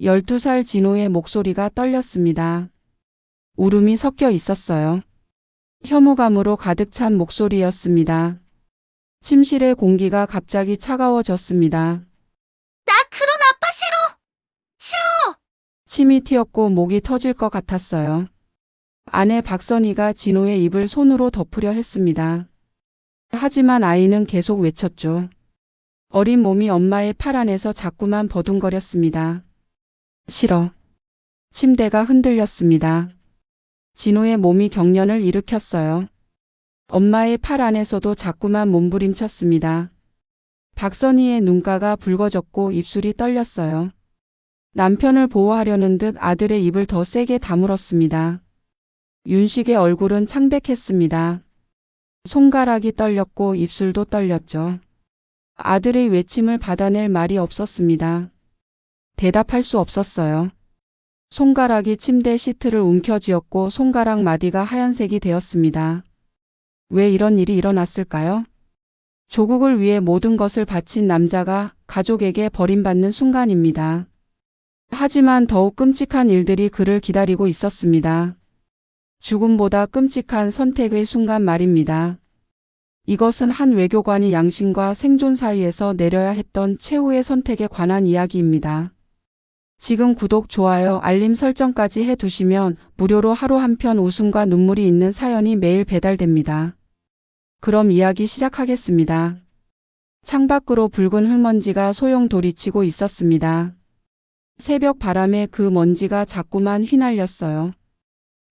12살 진호의 목소리가 떨렸습니다. 울음이 섞여 있었어요. 혐오감으로 가득 찬 목소리였습니다. 침실의 공기가 갑자기 차가워졌습니다. 나 그런 아빠 싫어! 싫어! 침이 튀었고 목이 터질 것 같았어요. 아내 박선희가 진호의 입을 손으로 덮으려 했습니다. 하지만 아이는 계속 외쳤죠. 어린 몸이 엄마의 팔 안에서 자꾸만 버둥거렸습니다. 싫어. 침대가 흔들렸습니다. 진호의 몸이 경련을 일으켰어요. 엄마의 팔 안에서도 자꾸만 몸부림쳤습니다. 박선희의 눈가가 붉어졌고 입술이 떨렸어요. 남편을 보호하려는 듯 아들의 입을 더 세게 다물었습니다. 윤식의 얼굴은 창백했습니다. 손가락이 떨렸고 입술도 떨렸죠. 아들의 외침을 받아낼 말이 없었습니다. 대답할 수 없었어요. 손가락이 침대 시트를 움켜쥐었고 손가락 마디가 하얀색이 되었습니다. 왜 이런 일이 일어났을까요? 조국을 위해 모든 것을 바친 남자가 가족에게 버림받는 순간입니다. 하지만 더욱 끔찍한 일들이 그를 기다리고 있었습니다. 죽음보다 끔찍한 선택의 순간 말입니다. 이것은 한 외교관이 양심과 생존 사이에서 내려야 했던 최후의 선택에 관한 이야기입니다. 지금 구독, 좋아요, 알림 설정까지 해두시면 무료로 하루 한 편 웃음과 눈물이 있는 사연이 매일 배달됩니다. 그럼 이야기 시작하겠습니다. 창밖으로 붉은 흙먼지가 소용돌이치고 있었습니다. 새벽 바람에 그 먼지가 자꾸만 휘날렸어요.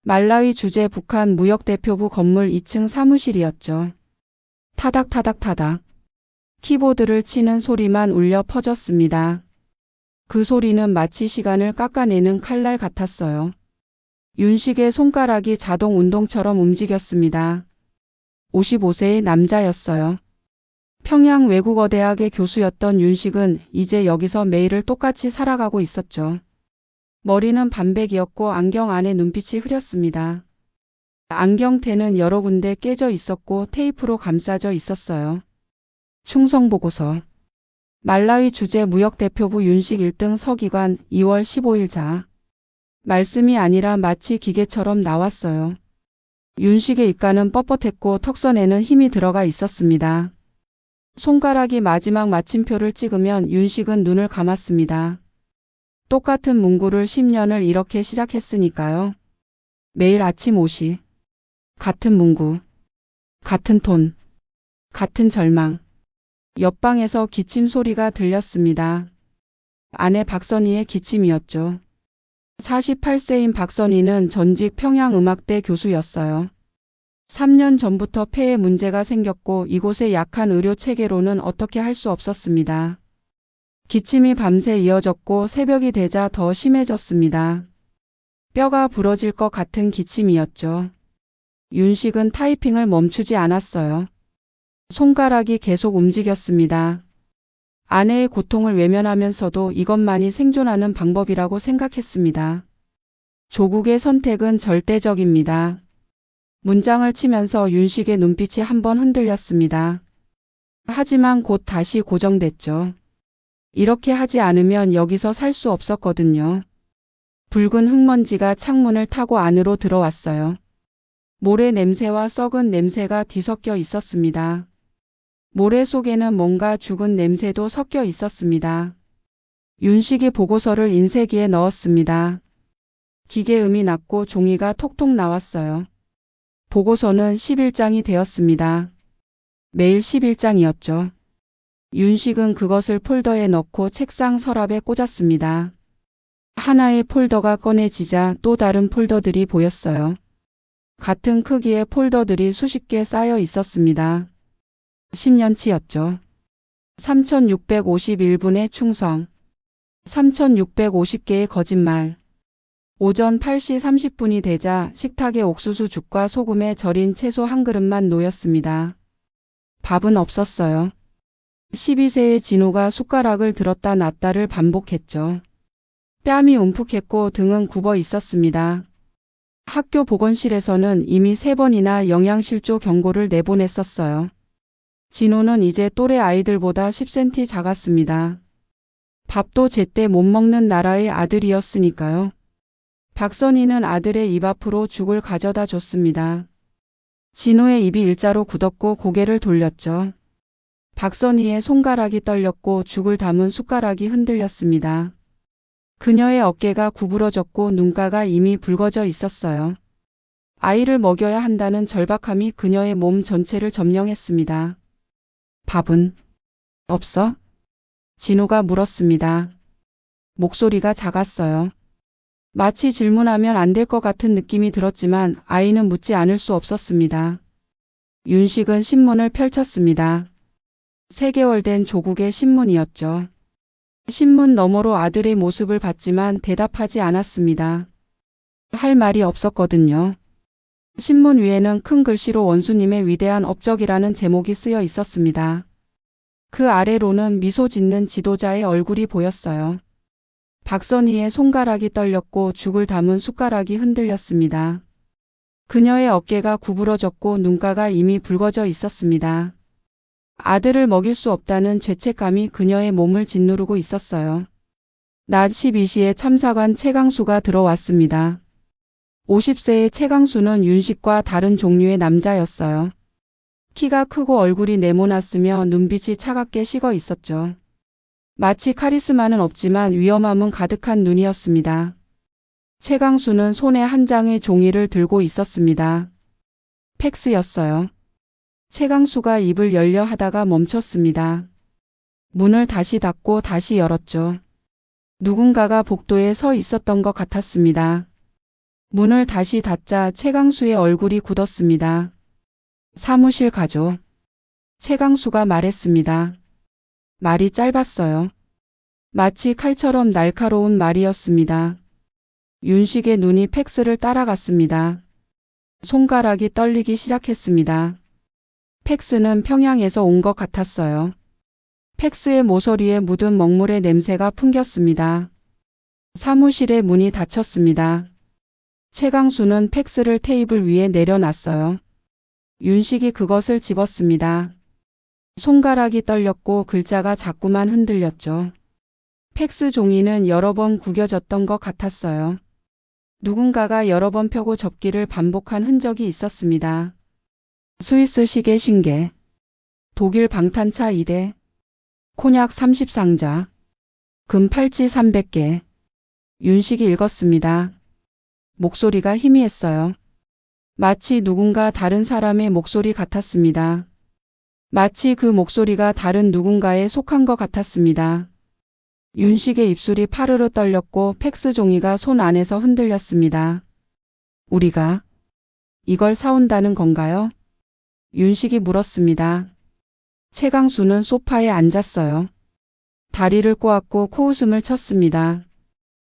말라위 주재 북한 무역대표부 건물 2층 사무실이었죠. 타닥타닥타닥. 키보드를 치는 소리만 울려 퍼졌습니다. 그 소리는 마치 시간을 깎아내는 칼날 같았어요. 윤식의 손가락이 자동 운동처럼 움직였습니다. 55세의 남자였어요. 평양 외국어대학의 교수였던 윤식은 이제 여기서 매일을 똑같이 살아가고 있었죠. 머리는 반백이었고 안경 안에 눈빛이 흐렸습니다. 안경테는 여러 군데 깨져 있었고 테이프로 감싸져 있었어요. 충성보고서. 말라위 주재 무역대표부 윤식 1등 서기관 2월 15일 자. 말씀이 아니라 마치 기계처럼 나왔어요. 윤식의 입가는 뻣뻣했고 턱선에는 힘이 들어가 있었습니다. 손가락이 마지막 마침표를 찍으면 윤식은 눈을 감았습니다. 똑같은 문구를 10년을 이렇게 시작했으니까요. 매일 아침 5시. 같은 문구. 같은 톤. 같은 절망. 옆방에서 기침 소리가 들렸습니다. 아내 박선희의 기침이었죠. 48세인 박선희는 전직 평양음악대 교수였어요. 3년 전부터 폐에 문제가 생겼고 이곳의 약한 의료 체계로는 어떻게 할 수 없었습니다. 기침이 밤새 이어졌고 새벽이 되자 더 심해졌습니다. 뼈가 부러질 것 같은 기침이었죠. 윤식은 타이핑을 멈추지 않았어요. 손가락이 계속 움직였습니다. 아내의 고통을 외면하면서도 이것만이 생존하는 방법이라고 생각했습니다. 조국의 선택은 절대적입니다. 문장을 치면서 윤식의 눈빛이 한번 흔들렸습니다. 하지만 곧 다시 고정됐죠. 이렇게 하지 않으면 여기서 살 수 없었거든요. 붉은 흙먼지가 창문을 타고 안으로 들어왔어요. 모래 냄새와 썩은 냄새가 뒤섞여 있었습니다. 모래 속에는 뭔가 죽은 냄새도 섞여 있었습니다. 윤식이 보고서를 인쇄기에 넣었습니다. 기계음이 났고 종이가 톡톡 나왔어요. 보고서는 11장이 되었습니다. 매일 11장이었죠. 윤식은 그것을 폴더에 넣고 책상 서랍에 꽂았습니다. 하나의 폴더가 꺼내지자 또 다른 폴더들이 보였어요. 같은 크기의 폴더들이 수십 개 쌓여 있었습니다. 10년치였죠. 3651분의 충성. 3650개의 거짓말. 오전 8시 30분이 되자 식탁에 옥수수죽과 소금에 절인 채소 한 그릇만 놓였습니다. 밥은 없었어요. 12세의 진호가 숟가락을 들었다 놨다를 반복했죠. 뺨이 움푹했고 등은 굽어 있었습니다. 학교 보건실에서는 이미 3번이나 영양실조 경고를 내보냈었어요. 진호는 이제 또래 아이들보다 10cm 작았습니다. 밥도 제때 못 먹는 나라의 아들이었으니까요. 박선희는 아들의 입 앞으로 죽을 가져다 줬습니다. 진우의 입이 일자로 굳었고 고개를 돌렸죠. 박선희의 손가락이 떨렸고 죽을 담은 숟가락이 흔들렸습니다. 그녀의 어깨가 구부러졌고 눈가가 이미 붉어져 있었어요. 아이를 먹여야 한다는 절박함이 그녀의 몸 전체를 점령했습니다. 밥은 없어? 진우가 물었습니다. 목소리가 작았어요. 마치 질문하면 안 될 것 같은 느낌이 들었지만 아이는 묻지 않을 수 없었습니다. 윤식은 신문을 펼쳤습니다. 3개월 된 조국의 신문이었죠. 신문 너머로 아들의 모습을 봤지만 대답하지 않았습니다. 할 말이 없었거든요. 신문 위에는 큰 글씨로 원수님의 위대한 업적이라는 제목이 쓰여 있었습니다. 그 아래로는 미소 짓는 지도자의 얼굴이 보였어요. 박선희의 손가락이 떨렸고 죽을 담은 숟가락이 흔들렸습니다. 그녀의 어깨가 구부러졌고 눈가가 이미 붉어져 있었습니다. 아들을 먹일 수 없다는 죄책감이 그녀의 몸을 짓누르고 있었어요. 낮 12시에 참사관 최강수가 들어왔습니다. 50세의 최강수는 윤식과 다른 종류의 남자였어요. 키가 크고 얼굴이 네모났으며 눈빛이 차갑게 식어 있었죠. 마치 카리스마는 없지만 위험함은 가득한 눈이었습니다. 최강수는 손에 한 장의 종이를 들고 있었습니다. 팩스였어요. 최강수가 입을 열려 하다가 멈췄습니다. 문을 다시 닫고 다시 열었죠. 누군가가 복도에 서 있었던 것 같았습니다. 문을 다시 닫자 최강수의 얼굴이 굳었습니다. 사무실 가죠. 최강수가 말했습니다. 말이 짧았어요. 마치 칼처럼 날카로운 말이었습니다. 윤식의 눈이 팩스를 따라갔습니다. 손가락이 떨리기 시작했습니다. 팩스는 평양에서 온 것 같았어요. 팩스의 모서리에 묻은 먹물의 냄새가 풍겼습니다. 사무실의 문이 닫혔습니다. 최강수는 팩스를 테이블 위에 내려놨어요. 윤식이 그것을 집었습니다. 손가락이 떨렸고 글자가 자꾸만 흔들렸죠. 팩스 종이는 여러 번 구겨졌던 것 같았어요. 누군가가 여러 번 펴고 접기를 반복한 흔적이 있었습니다. 스위스 시계 신계, 독일 방탄차 2대, 콘약 30상자, 금 팔찌 300개. 윤식이 읽었습니다. 목소리가 희미했어요. 마치 누군가 다른 사람의 목소리 같았습니다. 마치 그 목소리가 다른 누군가에 속한 것 같았습니다. 윤식의 입술이 파르르 떨렸고 팩스 종이가 손 안에서 흔들렸습니다. 우리가 이걸 사온다는 건가요? 윤식이 물었습니다. 최강수는 소파에 앉았어요. 다리를 꼬았고 코웃음을 쳤습니다.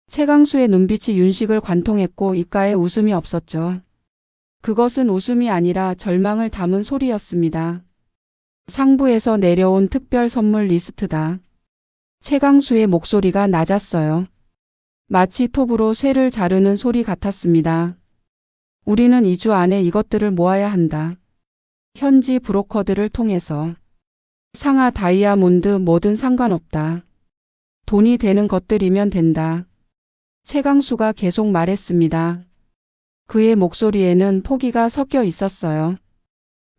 최강수의 눈빛이 윤식을 관통했고 입가에 웃음이 없었죠. 그것은 웃음이 아니라 절망을 담은 소리였습니다. 상부에서 내려온 특별 선물 리스트다. 최강수의 목소리가 낮았어요. 마치 톱으로 쇠를 자르는 소리 같았습니다. 우리는 2주 안에 이것들을 모아야 한다. 현지 브로커들을 통해서. 상하 다이아몬드 뭐든 상관없다. 돈이 되는 것들이면 된다. 최강수가 계속 말했습니다. 그의 목소리에는 포기가 섞여 있었어요.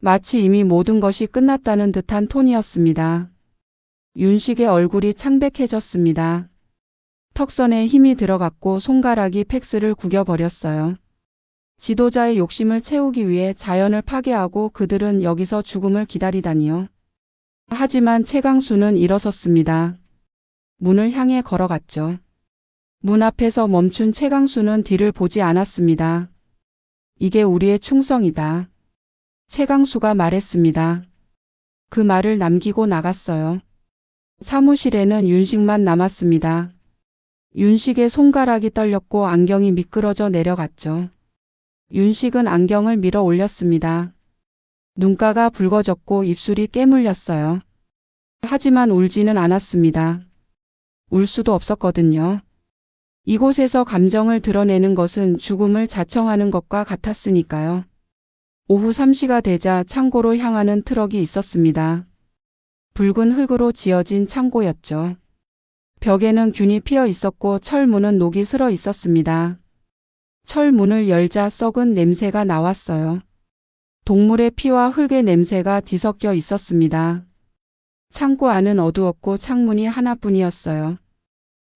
마치 이미 모든 것이 끝났다는 듯한 톤이었습니다. 윤식의 얼굴이 창백해졌습니다. 턱선에 힘이 들어갔고 손가락이 팩스를 구겨버렸어요. 지도자의 욕심을 채우기 위해 자연을 파괴하고 그들은 여기서 죽음을 기다리다니요. 하지만 최강수는 일어섰습니다. 문을 향해 걸어갔죠. 문 앞에서 멈춘 최강수는 뒤를 보지 않았습니다. 이게 우리의 충성이다. 최강수가 말했습니다. 그 말을 남기고 나갔어요. 사무실에는 윤식만 남았습니다. 윤식의 손가락이 떨렸고 안경이 미끄러져 내려갔죠. 윤식은 안경을 밀어 올렸습니다. 눈가가 붉어졌고 입술이 깨물렸어요. 하지만 울지는 않았습니다. 울 수도 없었거든요. 이곳에서 감정을 드러내는 것은 죽음을 자청하는 것과 같았으니까요. 오후 3시가 되자 창고로 향하는 트럭이 있었습니다. 붉은 흙으로 지어진 창고였죠. 벽에는 균이 피어 있었고 철문은 녹이 슬어 있었습니다. 철문을 열자 썩은 냄새가 나왔어요. 동물의 피와 흙의 냄새가 뒤섞여 있었습니다. 창고 안은 어두웠고 창문이 하나뿐이었어요.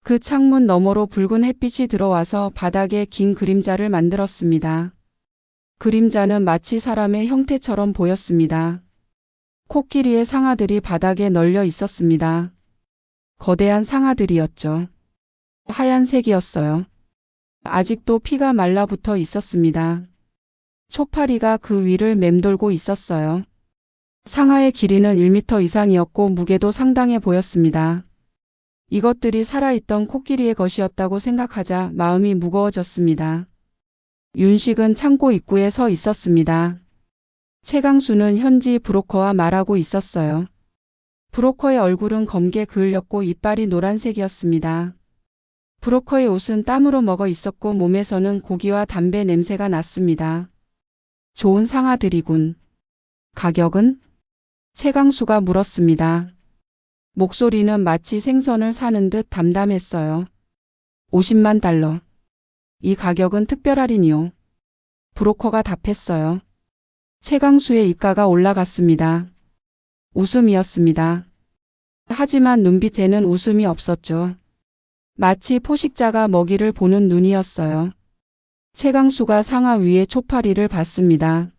그 창문 너머로 붉은 햇빛이 들어와서 바닥에 긴 그림자를 만들었습니다. 그림자는 마치 사람의 형태처럼 보였습니다. 코끼리의 상아들이 바닥에 널려 있었습니다. 거대한 상아들이었죠. 하얀색이었어요. 아직도 피가 말라붙어 있었습니다. 초파리가 그 위를 맴돌고 있었어요. 상아의 길이는 1m 이상이었고 무게도 상당해 보였습니다. 이것들이 살아있던 코끼리의 것이었다고 생각하자 마음이 무거워졌습니다. 윤식은 창고 입구에 서 있었습니다. 최강수는 현지 브로커와 말하고 있었어요. 브로커의 얼굴은 검게 그을렸고 이빨이 노란색이었습니다. 브로커의 옷은 땀으로 먹어 있었고 몸에서는 고기와 담배 냄새가 났습니다. 좋은 상아들이군. 가격은? 최강수가 물었습니다. 목소리는 마치 생선을 사는 듯 담담했어요. 50만 달러. 이 가격은 특별 할인이요. 브로커가 답했어요. 최강수의 입가가 올라갔습니다. 웃음이었습니다. 하지만 눈빛에는 웃음이 없었죠. 마치 포식자가 먹이를 보는 눈이었어요. 최강수가 상아 위에 초파리를 봤습니다.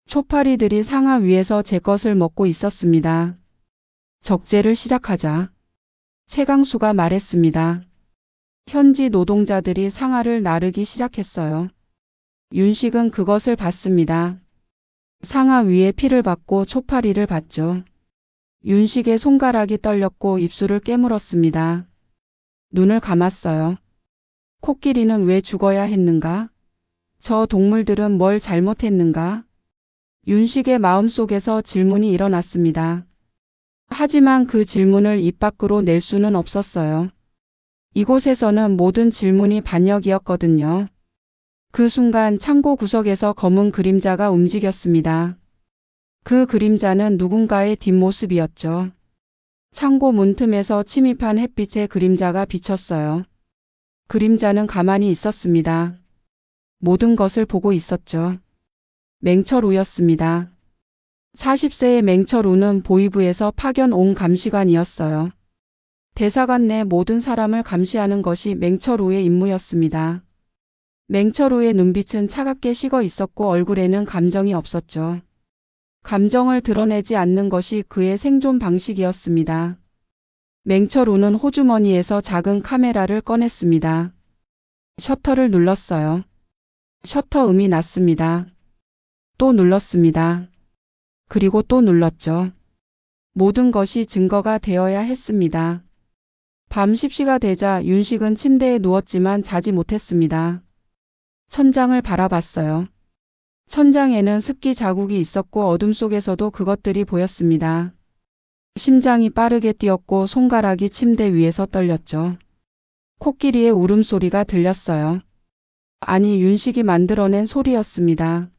초파리들이 상아 위에서 제 것을 먹고 있었습니다. 적재를 시작하자. 최강수가 말했습니다. 현지 노동자들이 상아를 나르기 시작했어요. 윤식은 그것을 봤습니다. 상아 위에 피를 받고 초파리를 봤죠. 윤식의 손가락이 떨렸고 입술을 깨물었습니다. 눈을 감았어요. 코끼리는 왜 죽어야 했는가? 저 동물들은 뭘 잘못했는가? 윤식의 마음속에서 질문이 일어났습니다. 하지만 그 질문을 입 밖으로 낼 수는 없었어요. 이곳에서는 모든 질문이 반역이었거든요. 그 순간 창고 구석에서 검은 그림자가 움직였습니다. 그 그림자는 누군가의 뒷모습이었죠. 창고 문틈에서 침입한 햇빛에 그림자가 비쳤어요. 그림자는 가만히 있었습니다. 모든 것을 보고 있었죠. 맹철우였습니다. 40세의 맹철우는 보이부에서 파견 온 감시관이었어요. 대사관 내 모든 사람을 감시하는 것이 맹철우의 임무였습니다. 맹철우의 눈빛은 차갑게 식어 있었고 얼굴에는 감정이 없었죠. 감정을 드러내지 않는 것이 그의 생존 방식이었습니다. 맹철우는 호주머니에서 작은 카메라를 꺼냈습니다. 셔터를 눌렀어요. 셔터 음이 났습니다. 또 눌렀습니다. 그리고 또 눌렀죠. 모든 것이 증거가 되어야 했습니다. 밤 10시가 되자 윤식은 침대에 누웠지만 자지 못했습니다. 천장을 바라봤어요. 천장에는 습기 자국이 있었고 어둠 속에서도 그것들이 보였습니다. 심장이 빠르게 뛰었고 손가락이 침대 위에서 떨렸죠. 코끼리의 울음소리가 들렸어요. 아니, 윤식이 만들어낸 소리였습니다.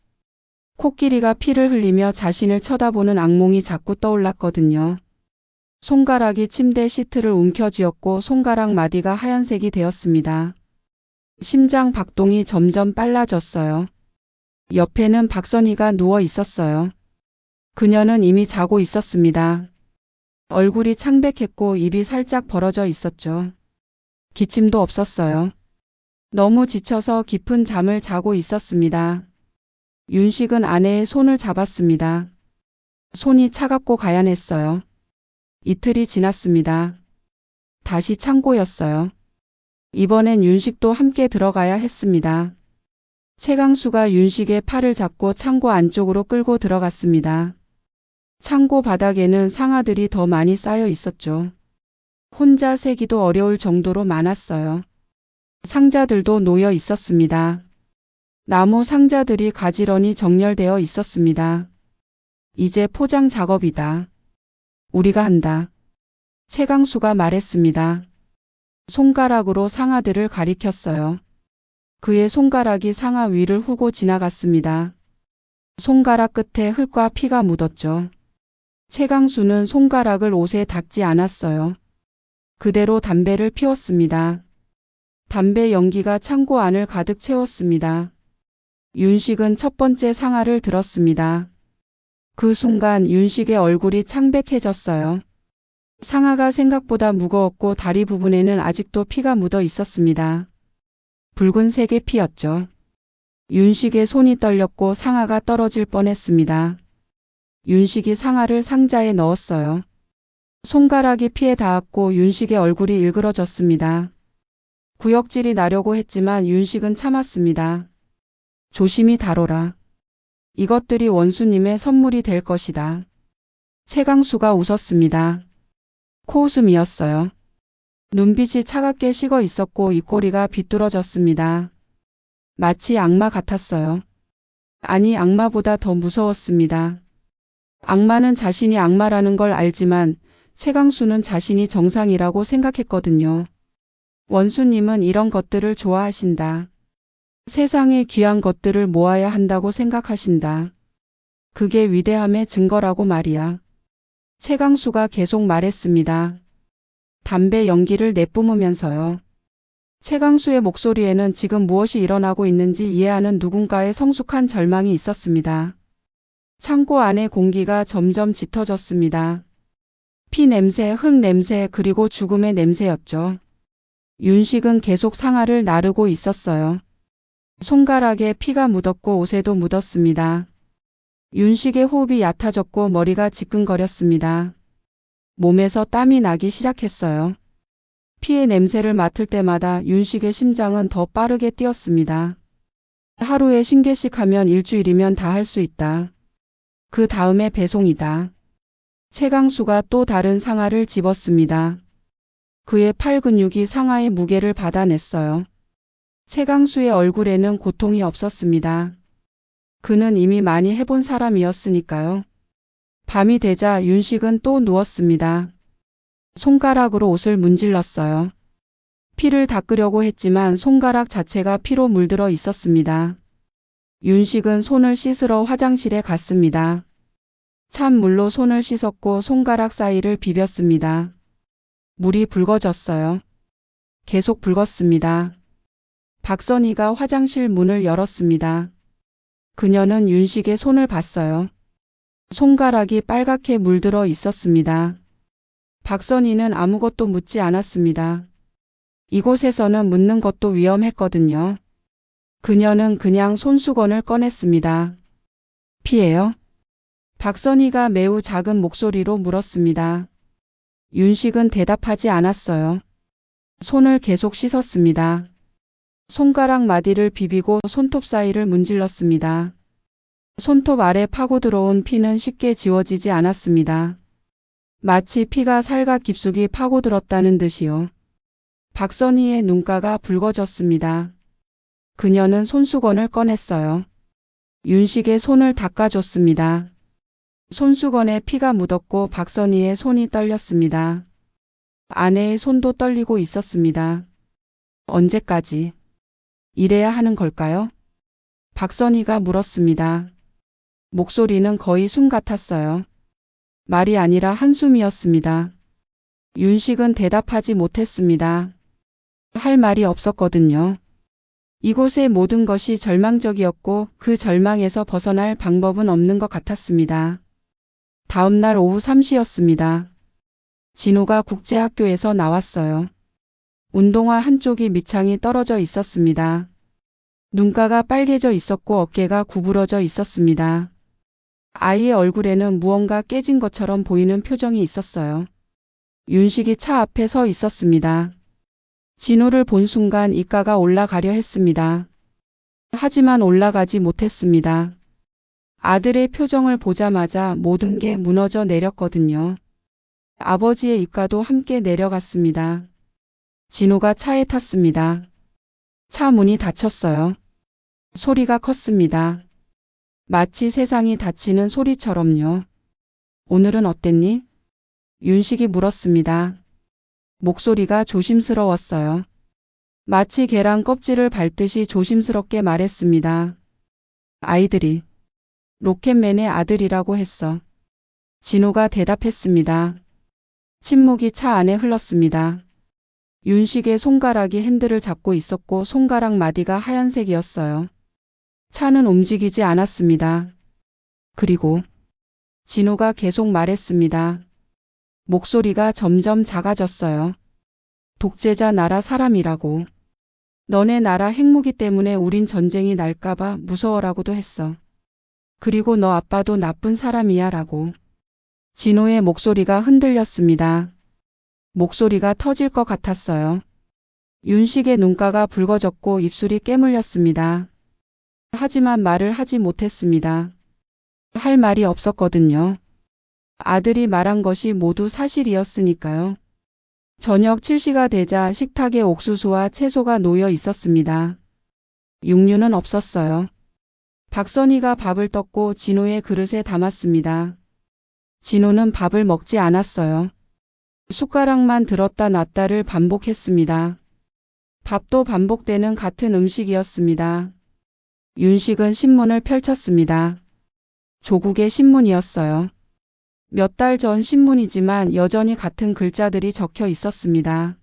코끼리가 피를 흘리며 자신을 쳐다보는 악몽이 자꾸 떠올랐거든요. 손가락이 침대 시트를 움켜쥐었고 손가락 마디가 하얀색이 되었습니다. 심장 박동이 점점 빨라졌어요. 옆에는 박선희가 누워 있었어요. 그녀는 이미 자고 있었습니다. 얼굴이 창백했고 입이 살짝 벌어져 있었죠. 기침도 없었어요. 너무 지쳐서 깊은 잠을 자고 있었습니다. 윤식은 아내의 손을 잡았습니다. 손이 차갑고 가ян했어요. 이틀이 지났습니다. 다시 창고였어요. 이번엔 윤식도 함께 들어가야 했습니다. 최강수가 윤식의 팔을 잡고 창고 안쪽으로 끌고 들어갔습니다. 창고 바닥에는 상아들이 더 많이 쌓여 있었죠. 혼자 세기도 어려울 정도로 많았어요. 상자들도 놓여 있었습니다. 나무 상자들이 가지런히 정렬되어 있었습니다. 이제 포장 작업이다. 우리가 한다. 최강수가 말했습니다. 손가락으로 상아들을 가리켰어요. 그의 손가락이 상아 위를 후고 지나갔습니다. 손가락 끝에 흙과 피가 묻었죠. 최강수는 손가락을 옷에 닦지 않았어요. 그대로 담배를 피웠습니다. 담배 연기가 창고 안을 가득 채웠습니다. 윤식은 첫 번째 상아를 들었습니다. 그 순간 윤식의 얼굴이 창백해졌어요. 상아가 생각보다 무거웠고 다리 부분에는 아직도 피가 묻어 있었습니다. 붉은색의 피였죠. 윤식의 손이 떨렸고 상아가 떨어질 뻔했습니다. 윤식이 상아를 상자에 넣었어요. 손가락이 피에 닿았고 윤식의 얼굴이 일그러졌습니다. 구역질이 나려고 했지만 윤식은 참았습니다. 조심히 다뤄라. 이것들이 원수님의 선물이 될 것이다. 최강수가 웃었습니다. 코웃음이었어요. 눈빛이 차갑게 식어 있었고 입꼬리가 비뚤어졌습니다. 마치 악마 같았어요. 아니, 악마보다 더 무서웠습니다. 악마는 자신이 악마라는 걸 알지만 최강수는 자신이 정상이라고 생각했거든요. 원수님은 이런 것들을 좋아하신다. 세상에 귀한 것들을 모아야 한다고 생각하신다. 그게 위대함의 증거라고 말이야. 최강수가 계속 말했습니다. 담배 연기를 내뿜으면서요. 최강수의 목소리에는 지금 무엇이 일어나고 있는지 이해하는 누군가의 성숙한 절망이 있었습니다. 창고 안의 공기가 점점 짙어졌습니다. 피 냄새, 흙 냄새, 그리고 죽음의 냄새였죠. 윤식은 계속 상아를 나르고 있었어요. 손가락에 피가 묻었고 옷에도 묻었습니다. 윤식의 호흡이 얕아졌고 머리가 지끈거렸습니다. 몸에서 땀이 나기 시작했어요. 피의 냄새를 맡을 때마다 윤식의 심장은 더 빠르게 뛰었습니다. 하루에 50개씩 하면 일주일이면 다 할 수 있다. 그 다음에 배송이다. 최강수가 또 다른 상아를 집었습니다. 그의 팔 근육이 상아의 무게를 받아냈어요. 최강수의 얼굴에는 고통이 없었습니다. 그는 이미 많이 해본 사람이었으니까요. 밤이 되자 윤식은 또 누웠습니다. 손가락으로 옷을 문질렀어요. 피를 닦으려고 했지만 손가락 자체가 피로 물들어 있었습니다. 윤식은 손을 씻으러 화장실에 갔습니다. 찬물로 손을 씻었고 손가락 사이를 비볐습니다. 물이 붉어졌어요. 계속 붉었습니다. 박선희가 화장실 문을 열었습니다. 그녀는 윤식의 손을 봤어요. 손가락이 빨갛게 물들어 있었습니다. 박선희는 아무것도 묻지 않았습니다. 이곳에서는 묻는 것도 위험했거든요. 그녀는 그냥 손수건을 꺼냈습니다. 피예요? 박선희가 매우 작은 목소리로 물었습니다. 윤식은 대답하지 않았어요. 손을 계속 씻었습니다. 손가락 마디를 비비고 손톱 사이를 문질렀습니다. 손톱 아래 파고들어온 피는 쉽게 지워지지 않았습니다. 마치 피가 살갑 깊숙이 파고들었다는 듯이요. 박선희의 눈가가 붉어졌습니다. 그녀는 손수건을 꺼냈어요. 윤식의 손을 닦아줬습니다. 손수건에 피가 묻었고 박선희의 손이 떨렸습니다. 아내의 손도 떨리고 있었습니다. 언제까지 이래야 하는 걸까요? 박선희가 물었습니다. 목소리는 거의 숨 같았어요. 말이 아니라 한숨이었습니다. 윤식은 대답하지 못했습니다. 할 말이 없었거든요. 이곳의 모든 것이 절망적이었고 그 절망에서 벗어날 방법은 없는 것 같았습니다. 다음 날 오후 3시였습니다. 진우가 국제학교에서 나왔어요. 운동화 한쪽이 밑창이 떨어져 있었습니다. 눈가가 빨개져 있었고 어깨가 구부러져 있었습니다. 아이의 얼굴에는 무언가 깨진 것처럼 보이는 표정이 있었어요. 윤식이 차 앞에 서 있었습니다. 진우를 본 순간 입가가 올라가려 했습니다. 하지만 올라가지 못했습니다. 아들의 표정을 보자마자 모든 게 무너져 내렸거든요. 아버지의 입가도 함께 내려갔습니다. 진우가 차에 탔습니다. 차 문이 닫혔어요. 소리가 컸습니다. 마치 세상이 닫히는 소리처럼요. 오늘은 어땠니? 윤식이 물었습니다. 목소리가 조심스러웠어요. 마치 계란 껍질을 밟듯이 조심스럽게 말했습니다. 아이들이 로켓맨의 아들이라고 했어. 진우가 대답했습니다. 침묵이 차 안에 흘렀습니다. 윤식의 손가락이 핸들을 잡고 있었고 손가락 마디가 하얀색이었어요. 차는 움직이지 않았습니다. 그리고 진호가 계속 말했습니다. 목소리가 점점 작아졌어요. 독재자 나라 사람이라고. 너네 나라 핵무기 때문에 우린 전쟁이 날까봐 무서워라고도 했어. 그리고 너 아빠도 나쁜 사람이야 라고. 진호의 목소리가 흔들렸습니다. 목소리가 터질 것 같았어요. 윤식의 눈가가 붉어졌고 입술이 깨물렸습니다. 하지만 말을 하지 못했습니다. 할 말이 없었거든요. 아들이 말한 것이 모두 사실이었으니까요. 저녁 7시가 되자 식탁에 옥수수와 채소가 놓여 있었습니다. 육류는 없었어요. 박선희가 밥을 떴고 진호의 그릇에 담았습니다. 진호는 밥을 먹지 않았어요. 숟가락만 들었다 놨다를 반복했습니다. 밥도 반복되는 같은 음식이었습니다. 윤식은 신문을 펼쳤습니다. 조국의 신문이었어요. 몇 달 전 신문이지만 여전히 같은 글자들이 적혀 있었습니다.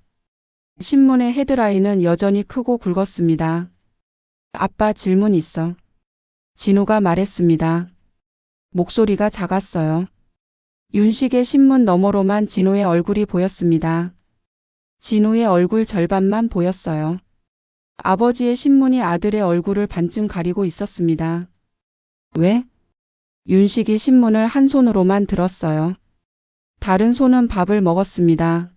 신문의 헤드라인은 여전히 크고 굵었습니다. 아빠 질문 있어. 진호가 말했습니다. 목소리가 작았어요. 윤식의 신문 너머로만 진호의 얼굴이 보였습니다. 진호의 얼굴 절반만 보였어요. 아버지의 신문이 아들의 얼굴을 반쯤 가리고 있었습니다. 왜? 윤식이 신문을 한 손으로만 들었어요. 다른 손은 밥을 먹었습니다.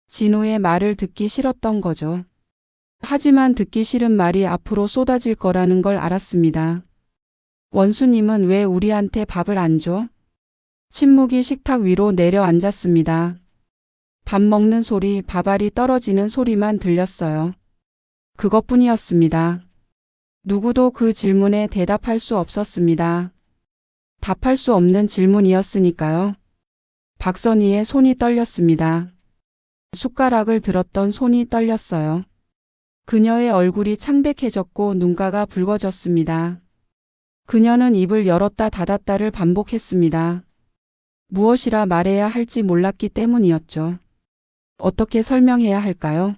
진호의 말을 듣기 싫었던 거죠. 하지만 듣기 싫은 말이 앞으로 쏟아질 거라는 걸 알았습니다. 원수님은 왜 우리한테 밥을 안 줘? 침묵이 식탁 위로 내려앉았습니다. 밥 먹는 소리, 밥알이 떨어지는 소리만 들렸어요. 그것뿐이었습니다. 누구도 그 질문에 대답할 수 없었습니다. 답할 수 없는 질문이었으니까요. 박선희의 손이 떨렸습니다. 숟가락을 들었던 손이 떨렸어요. 그녀의 얼굴이 창백해졌고 눈가가 붉어졌습니다. 그녀는 입을 열었다 닫았다를 반복했습니다. 무엇이라 말해야 할지 몰랐기 때문이었죠. 어떻게 설명해야 할까요?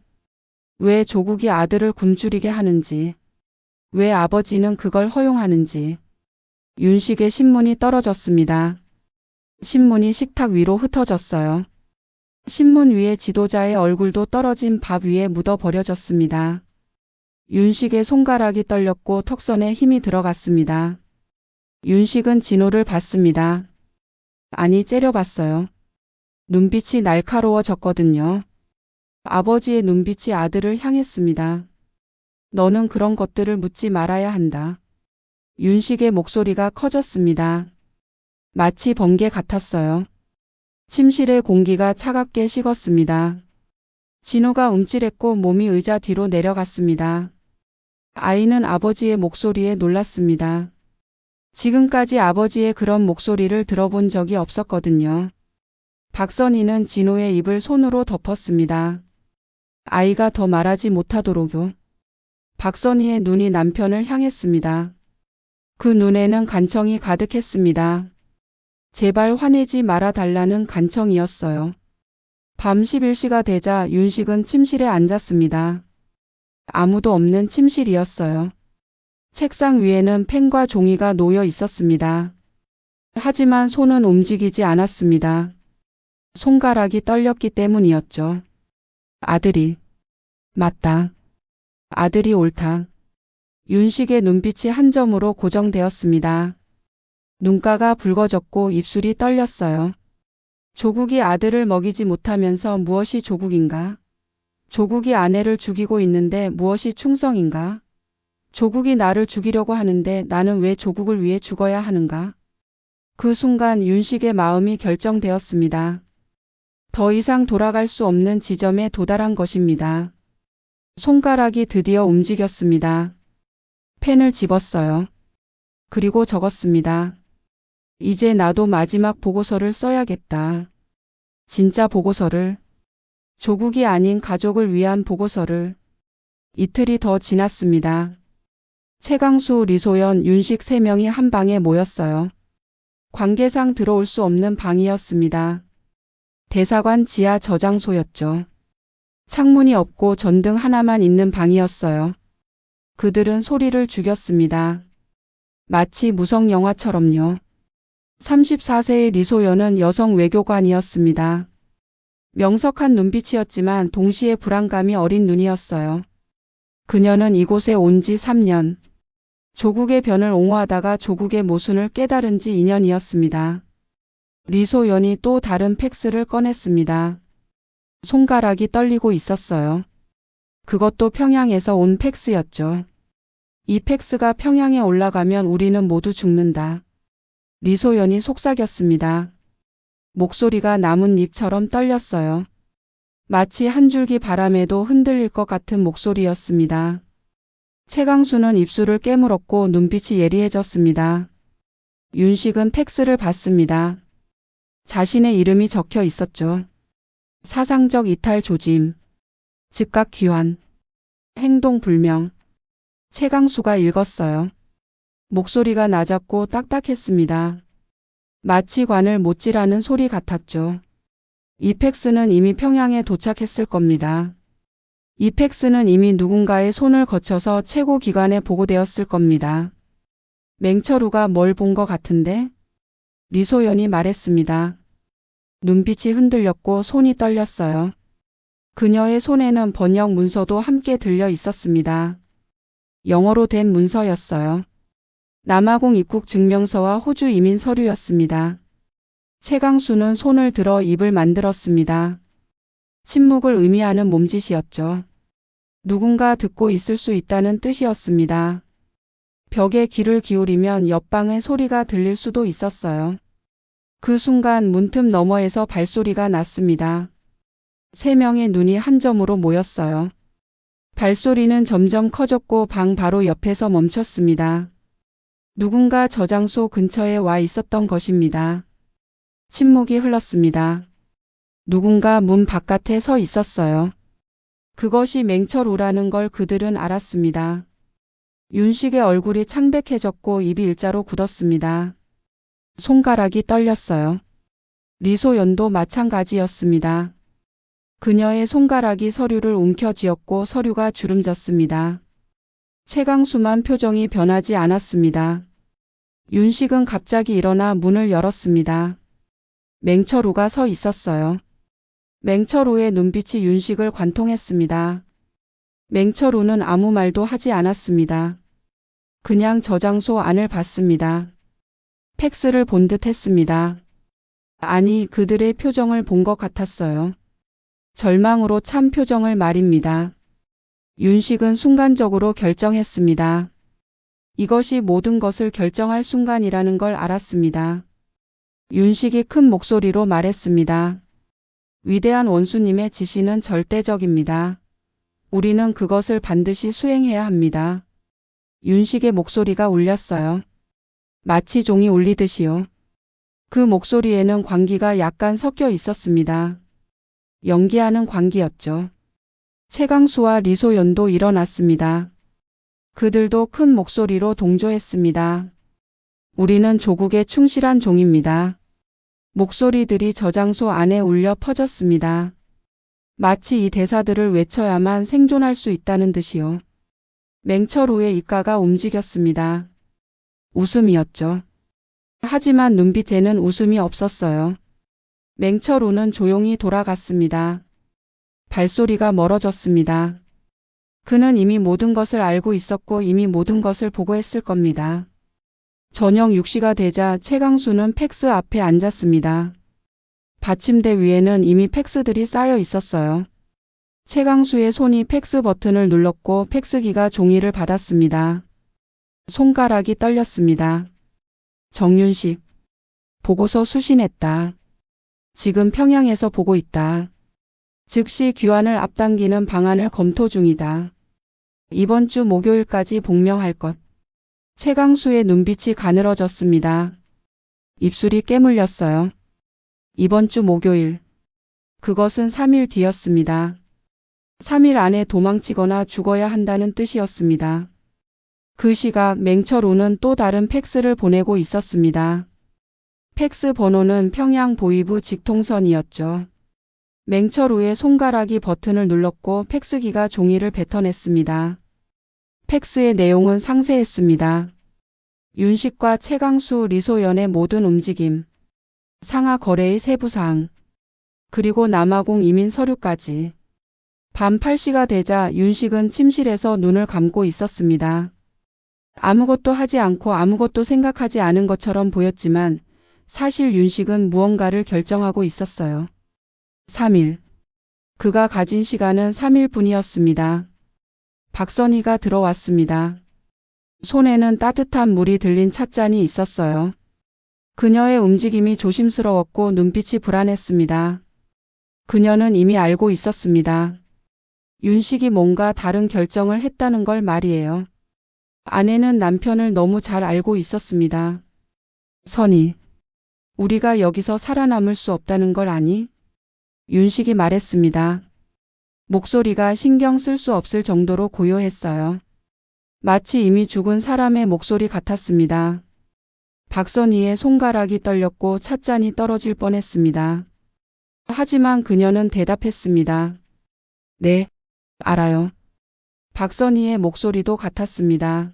왜 조국이 아들을 굶주리게 하는지, 왜 아버지는 그걸 허용하는지. 윤식의 신문이 떨어졌습니다. 신문이 식탁 위로 흩어졌어요. 신문 위에 지도자의 얼굴도 떨어진 밥 위에 묻어버려졌습니다. 윤식의 손가락이 떨렸고 턱선에 힘이 들어갔습니다. 윤식은 진호를 봤습니다. 아니, 째려봤어요. 눈빛이 날카로워졌거든요. 아버지의 눈빛이 아들을 향했습니다. 너는 그런 것들을 묻지 말아야 한다. 윤식의 목소리가 커졌습니다. 마치 번개 같았어요. 침실의 공기가 차갑게 식었습니다. 진호가 움찔했고 몸이 의자 뒤로 내려갔습니다. 아이는 아버지의 목소리에 놀랐습니다. 지금까지 아버지의 그런 목소리를 들어본 적이 없었거든요. 박선희는 진호의 입을 손으로 덮었습니다. 아이가 더 말하지 못하도록요. 박선희의 눈이 남편을 향했습니다. 그 눈에는 간청이 가득했습니다. 제발 화내지 말아달라는 간청이었어요. 밤 11시가 되자 윤식은 침실에 앉았습니다. 아무도 없는 침실이었어요. 책상 위에는 펜과 종이가 놓여 있었습니다. 하지만 손은 움직이지 않았습니다. 손가락이 떨렸기 때문이었죠. 아들이. 맞다. 아들이 옳다. 윤식의 눈빛이 한 점으로 고정되었습니다. 눈가가 붉어졌고 입술이 떨렸어요. 조국이 아들을 먹이지 못하면서 무엇이 조국인가? 조국이 아내를 죽이고 있는데 무엇이 충성인가? 조국이 나를 죽이려고 하는데 나는 왜 조국을 위해 죽어야 하는가? 그 순간 윤식의 마음이 결정되었습니다. 더 이상 돌아갈 수 없는 지점에 도달한 것입니다. 손가락이 드디어 움직였습니다. 펜을 집었어요. 그리고 적었습니다. 이제 나도 마지막 보고서를 써야겠다. 진짜 보고서를. 조국이 아닌 가족을 위한 보고서를. 이틀이 더 지났습니다. 최강수, 리소연, 윤식 3명이 한 방에 모였어요. 관계상 들어올 수 없는 방이었습니다. 대사관 지하 저장소였죠. 창문이 없고 전등 하나만 있는 방이었어요. 그들은 소리를 죽였습니다. 마치 무성 영화처럼요. 34세의 리소연은 여성 외교관이었습니다. 명석한 눈빛이었지만 동시에 불안감이 어린 눈이었어요. 그녀는 이곳에 온 지 3년. 조국의 변을 옹호하다가 조국의 모순을 깨달은 지 2년이었습니다. 리소연이 또 다른 팩스를 꺼냈습니다. 손가락이 떨리고 있었어요. 그것도 평양에서 온 팩스였죠. 이 팩스가 평양에 올라가면 우리는 모두 죽는다. 리소연이 속삭였습니다. 목소리가 나뭇잎처럼 떨렸어요. 마치 한 줄기 바람에도 흔들릴 것 같은 목소리였습니다. 최강수는 입술을 깨물었고 눈빛이 예리해졌습니다. 윤식은 팩스를 봤습니다. 자신의 이름이 적혀 있었죠. 사상적 이탈 조짐, 즉각 귀환, 행동 불명. 최강수가 읽었어요. 목소리가 낮았고 딱딱했습니다. 마치 관을 못질하는 소리 같았죠. 이 팩스는 이미 평양에 도착했을 겁니다. 이 팩스는 이미 누군가의 손을 거쳐서 최고 기관에 보고되었을 겁니다. 맹철우가 뭘 본 것 같은데? 리소연이 말했습니다. 눈빛이 흔들렸고 손이 떨렸어요. 그녀의 손에는 번역 문서도 함께 들려 있었습니다. 영어로 된 문서였어요. 남아공 입국 증명서와 호주 이민 서류였습니다. 최강수는 손을 들어 입을 만들었습니다. 침묵을 의미하는 몸짓이었죠. 누군가 듣고 있을 수 있다는 뜻이었습니다. 벽에 귀를 기울이면 옆방의 소리가 들릴 수도 있었어요. 그 순간 문틈 너머에서 발소리가 났습니다. 3명의 눈이 한 점으로 모였어요. 발소리는 점점 커졌고 방 바로 옆에서 멈췄습니다. 누군가 저장소 근처에 와 있었던 것입니다. 침묵이 흘렀습니다. 누군가 문 바깥에 서 있었어요. 그것이 맹철우라는 걸 그들은 알았습니다. 윤식의 얼굴이 창백해졌고 입이 일자로 굳었습니다. 손가락이 떨렸어요. 리소연도 마찬가지였습니다. 그녀의 손가락이 서류를 움켜쥐었고 서류가 주름졌습니다. 최강수만 표정이 변하지 않았습니다. 윤식은 갑자기 일어나 문을 열었습니다. 맹철우가 서 있었어요. 맹철우의 눈빛이 윤식을 관통했습니다. 맹철우는 아무 말도 하지 않았습니다. 그냥 저장소 안을 봤습니다. 팩스를 본 듯 했습니다. 아니, 그들의 표정을 본 것 같았어요. 절망으로 찬 표정을 말입니다. 윤식은 순간적으로 결정했습니다. 이것이 모든 것을 결정할 순간이라는 걸 알았습니다. 윤식이 큰 목소리로 말했습니다. 위대한 원수님의 지시는 절대적입니다. 우리는 그것을 반드시 수행해야 합니다. 윤식의 목소리가 울렸어요. 마치 종이 울리듯이요. 그 목소리에는 광기가 약간 섞여 있었습니다. 연기하는 광기였죠. 최강수와 리소연도 일어났습니다. 그들도 큰 목소리로 동조했습니다. 우리는 조국에 충실한 종입니다. 목소리들이 저장소 안에 울려 퍼졌습니다. 마치 이 대사들을 외쳐야만 생존할 수 있다는 듯이요. 맹철우의 입가가 움직였습니다. 웃음이었죠. 하지만 눈빛에는 웃음이 없었어요. 맹철우는 조용히 돌아갔습니다. 발소리가 멀어졌습니다. 그는 이미 모든 것을 알고 있었고 이미 모든 것을 보고했을 겁니다. 저녁 6시가 되자 최강수는 팩스 앞에 앉았습니다. 받침대 위에는 이미 팩스들이 쌓여 있었어요. 최강수의 손이 팩스 버튼을 눌렀고 팩스기가 종이를 받았습니다. 손가락이 떨렸습니다. 정윤식. 보고서 수신했다. 지금 평양에서 보고 있다. 즉시 귀환을 앞당기는 방안을 검토 중이다. 이번 주 목요일까지 복명할 것. 최강수의 눈빛이 가늘어졌습니다. 입술이 깨물렸어요. 이번 주 목요일. 그것은 3일 뒤였습니다. 3일 안에 도망치거나 죽어야 한다는 뜻이었습니다. 그 시각 맹철우는 또 다른 팩스를 보내고 있었습니다. 팩스 번호는 평양 보이부 직통선이었죠. 맹철 후에 손가락이 버튼을 눌렀고 팩스기가 종이를 뱉어냈습니다. 팩스의 내용은 상세했습니다. 윤식과 최강수, 리소연의 모든 움직임, 상하 거래의 세부사항, 그리고 남아공 이민 서류까지. 밤 8시가 되자 윤식은 침실에서 눈을 감고 있었습니다. 아무것도 하지 않고 아무것도 생각하지 않은 것처럼 보였지만 사실 윤식은 무언가를 결정하고 있었어요. 3일. 그가 가진 시간은 3일뿐이었습니다. 박선희가 들어왔습니다. 손에는 따뜻한 물이 들린 찻잔이 있었어요. 그녀의 움직임이 조심스러웠고 눈빛이 불안했습니다. 그녀는 이미 알고 있었습니다. 윤식이 뭔가 다른 결정을 했다는 걸 말이에요. 아내는 남편을 너무 잘 알고 있었습니다. 선희, 우리가 여기서 살아남을 수 없다는 걸 아니? 윤식이 말했습니다. 목소리가 신경 쓸 수 없을 정도로 고요했어요. 마치 이미 죽은 사람의 목소리 같았습니다. 박선희의 손가락이 떨렸고 찻잔이 떨어질 뻔했습니다. 하지만 그녀는 대답했습니다. 네, 알아요. 박선희의 목소리도 같았습니다.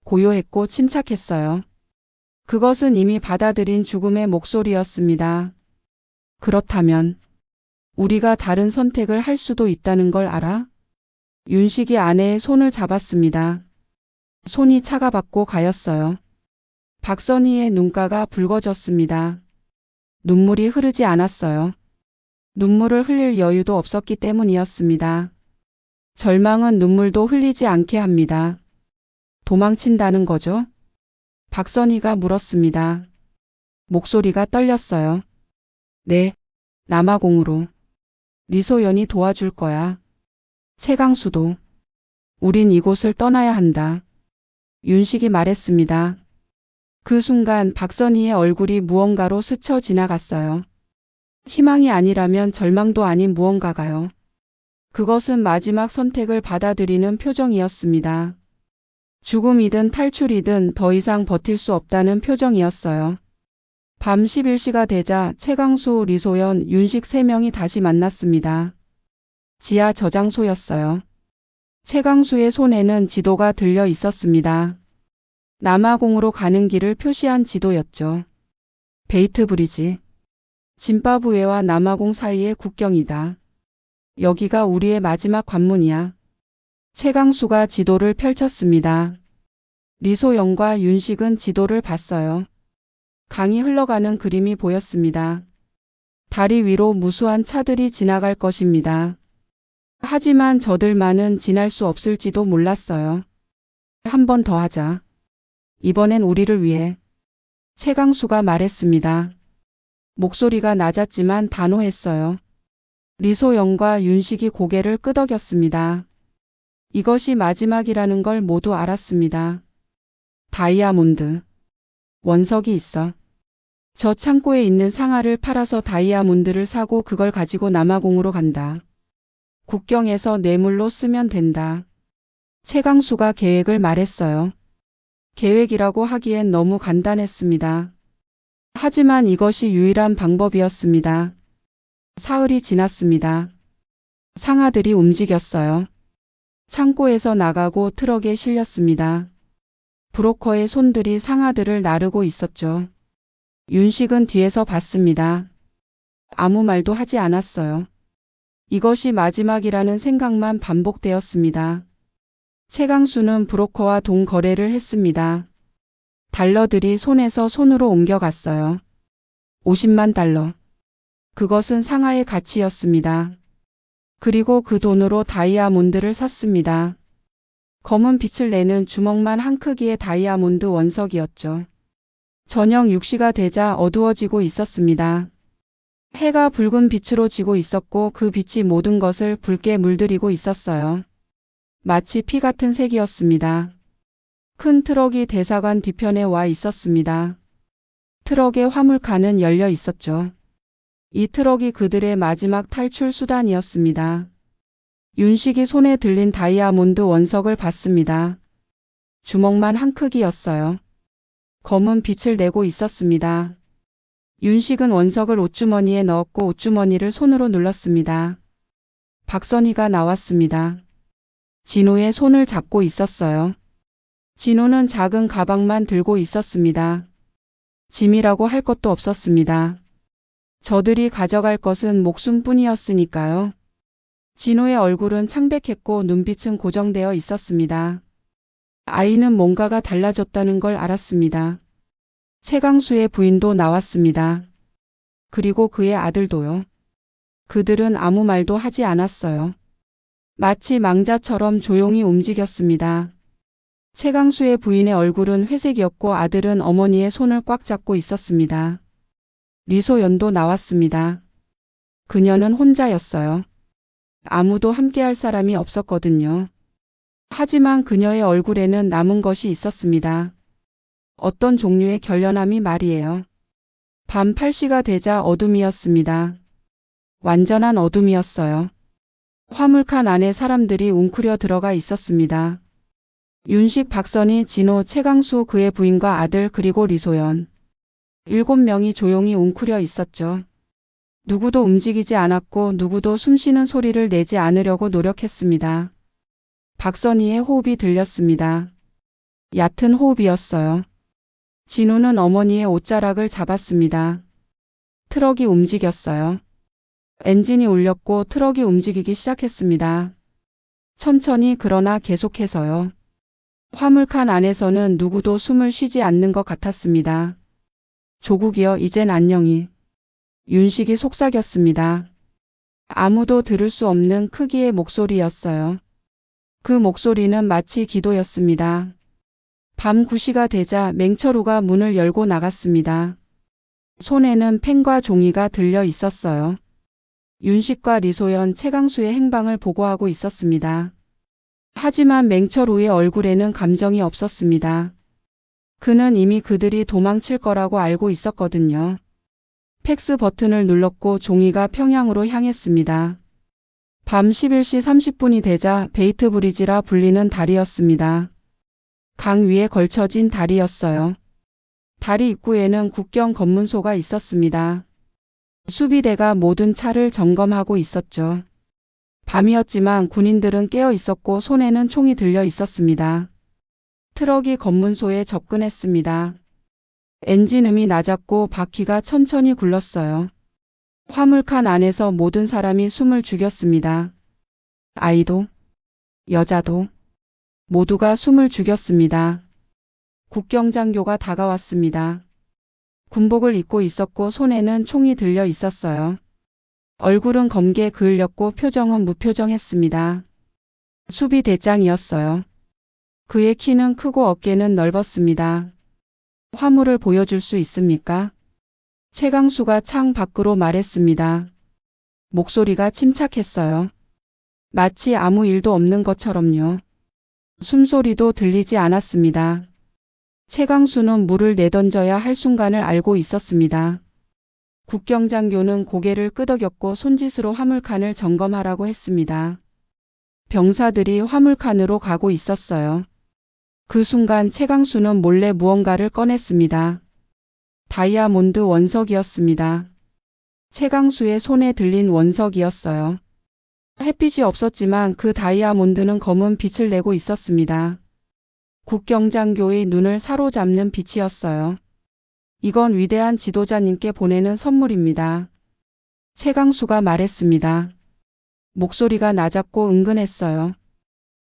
고요했고 침착했어요. 그것은 이미 받아들인 죽음의 목소리였습니다. 그렇다면 우리가 다른 선택을 할 수도 있다는 걸 알아? 윤식이 아내의 손을 잡았습니다. 손이 차가봤고 가였어요. 박선희의 눈가가 붉어졌습니다. 눈물이 흐르지 않았어요. 눈물을 흘릴 여유도 없었기 때문이었습니다. 절망은 눈물도 흘리지 않게 합니다. 도망친다는 거죠? 박선희가 물었습니다. 목소리가 떨렸어요. 네, 남아공으로. 리소연이 도와줄 거야. 최강수도. 우린 이곳을 떠나야 한다. 윤식이 말했습니다. 그 순간 박선희의 얼굴이 무언가로 스쳐 지나갔어요. 희망이 아니라면 절망도 아닌 무언가가요. 그것은 마지막 선택을 받아들이는 표정이었습니다. 죽음이든 탈출이든 더 이상 버틸 수 없다는 표정이었어요. 밤 11시가 되자 최강수, 리소연, 윤식 3명이 다시 만났습니다. 지하 저장소였어요. 최강수의 손에는 지도가 들려 있었습니다. 남아공으로 가는 길을 표시한 지도였죠. 베이트 브리지. 짐바브웨와 남아공 사이의 국경이다. 여기가 우리의 마지막 관문이야. 최강수가 지도를 펼쳤습니다. 리소연과 윤식은 지도를 봤어요. 강이 흘러가는 그림이 보였습니다. 다리 위로 무수한 차들이 지나갈 것입니다. 하지만 저들만은 지날 수 없을지도 몰랐어요. 한 번 더 하자. 이번엔 우리를 위해. 최강수가 말했습니다. 목소리가 낮았지만 단호했어요. 리소연과 윤식이 고개를 끄덕였습니다. 이것이 마지막이라는 걸 모두 알았습니다. 다이아몬드. 원석이 있어. 저 창고에 있는 상아를 팔아서 다이아몬드를 사고 그걸 가지고 남아공으로 간다. 국경에서 뇌물로 쓰면 된다. 최강수가 계획을 말했어요. 계획이라고 하기엔 너무 간단했습니다. 하지만 이것이 유일한 방법이었습니다. 사흘이 지났습니다. 상아들이 움직였어요. 창고에서 나가고 트럭에 실렸습니다. 브로커의 손들이 상아들을 나르고 있었죠. 윤식은 뒤에서 봤습니다. 아무 말도 하지 않았어요. 이것이 마지막이라는 생각만 반복되었습니다. 최강수는 브로커와 돈 거래를 했습니다. 달러들이 손에서 손으로 옮겨갔어요. 50만 달러. 그것은 상하의 가치였습니다. 그리고 그 돈으로 다이아몬드를 샀습니다. 검은 빛을 내는 주먹만 한 크기의 다이아몬드 원석이었죠. 저녁 6시가 되자 어두워지고 있었습니다. 해가 붉은 빛으로 지고 있었고 그 빛이 모든 것을 붉게 물들이고 있었어요. 마치 피 같은 색이었습니다. 큰 트럭이 대사관 뒤편에 와 있었습니다. 트럭의 화물칸은 열려 있었죠. 이 트럭이 그들의 마지막 탈출 수단이었습니다. 윤식이 손에 들린 다이아몬드 원석을 봤습니다. 주먹만 한 크기였어요. 검은 빛을 내고 있었습니다. 윤식은 원석을 옷주머니에 넣었고 옷주머니를 손으로 눌렀습니다. 박선희가 나왔습니다. 진호의 손을 잡고 있었어요. 진호는 작은 가방만 들고 있었습니다. 짐이라고 할 것도 없었습니다. 저들이 가져갈 것은 목숨뿐이었으니까요. 진호의 얼굴은 창백했고 눈빛은 고정되어 있었습니다. 아이는 뭔가가 달라졌다는 걸 알았습니다. 최강수의 부인도 나왔습니다. 그리고 그의 아들도요. 그들은 아무 말도 하지 않았어요. 마치 망자처럼 조용히 움직였습니다. 최강수의 부인의 얼굴은 회색이었고 아들은 어머니의 손을 꽉 잡고 있었습니다. 리소연도 나왔습니다. 그녀는 혼자였어요. 아무도 함께할 사람이 없었거든요. 하지만 그녀의 얼굴에는 남은 것이 있었습니다. 어떤 종류의 결연함이 말이에요. 밤 8시가 되자 어둠이었습니다. 완전한 어둠이었어요. 화물칸 안에 사람들이 웅크려 들어가 있었습니다. 윤식, 박선희, 진호, 최강수, 그의 부인과 아들 그리고 리소연. 7명이 조용히 웅크려 있었죠. 누구도 움직이지 않았고 누구도 숨쉬는 소리를 내지 않으려고 노력했습니다. 박선희의 호흡이 들렸습니다. 얕은 호흡이었어요. 진호는 어머니의 옷자락을 잡았습니다. 트럭이 움직였어요. 엔진이 울렸고 트럭이 움직이기 시작했습니다. 천천히 그러나 계속해서요. 화물칸 안에서는 누구도 숨을 쉬지 않는 것 같았습니다. 조국이여 이젠 안녕히. 윤식이 속삭였습니다. 아무도 들을 수 없는 크기의 목소리였어요. 그 목소리는 마치 기도였습니다. 밤 9시가 되자 맹철우가 문을 열고 나갔습니다. 손에는 펜과 종이가 들려 있었어요. 윤식과 리소연, 최강수의 행방을 보고하고 있었습니다. 하지만 맹철우의 얼굴에는 감정이 없었습니다. 그는 이미 그들이 도망칠 거라고 알고 있었거든요. 팩스 버튼을 눌렀고 종이가 평양으로 향했습니다. 밤 11시 30분이 되자 베이트 브리지라 불리는 다리였습니다. 강 위에 걸쳐진 다리였어요. 다리 입구에는 국경 검문소가 있었습니다. 수비대가 모든 차를 점검하고 있었죠. 밤이었지만 군인들은 깨어 있었고 손에는 총이 들려 있었습니다. 트럭이 검문소에 접근했습니다. 엔진음이 낮았고 바퀴가 천천히 굴렀어요. 화물칸 안에서 모든 사람이 숨을 죽였습니다. 아이도, 여자도, 모두가 숨을 죽였습니다. 국경장교가 다가왔습니다. 군복을 입고 있었고 손에는 총이 들려 있었어요. 얼굴은 검게 그을렸고 표정은 무표정했습니다. 수비대장이었어요. 그의 키는 크고 어깨는 넓었습니다. 화물을 보여줄 수 있습니까? 최강수가 창 밖으로 말했습니다. 목소리가 침착했어요. 마치 아무 일도 없는 것처럼요. 숨소리도 들리지 않았습니다. 최강수는 물을 내던져야 할 순간을 알고 있었습니다. 국경장교는 고개를 끄덕였고 손짓으로 화물칸을 점검하라고 했습니다. 병사들이 화물칸으로 가고 있었어요. 그 순간 최강수는 몰래 무언가를 꺼냈습니다. 다이아몬드 원석이었습니다. 최강수의 손에 들린 원석이었어요. 햇빛이 없었지만 그 다이아몬드는 검은 빛을 내고 있었습니다. 국경장교의 눈을 사로잡는 빛이었어요. 이건 위대한 지도자님께 보내는 선물입니다. 최강수가 말했습니다. 목소리가 낮았고 은근했어요.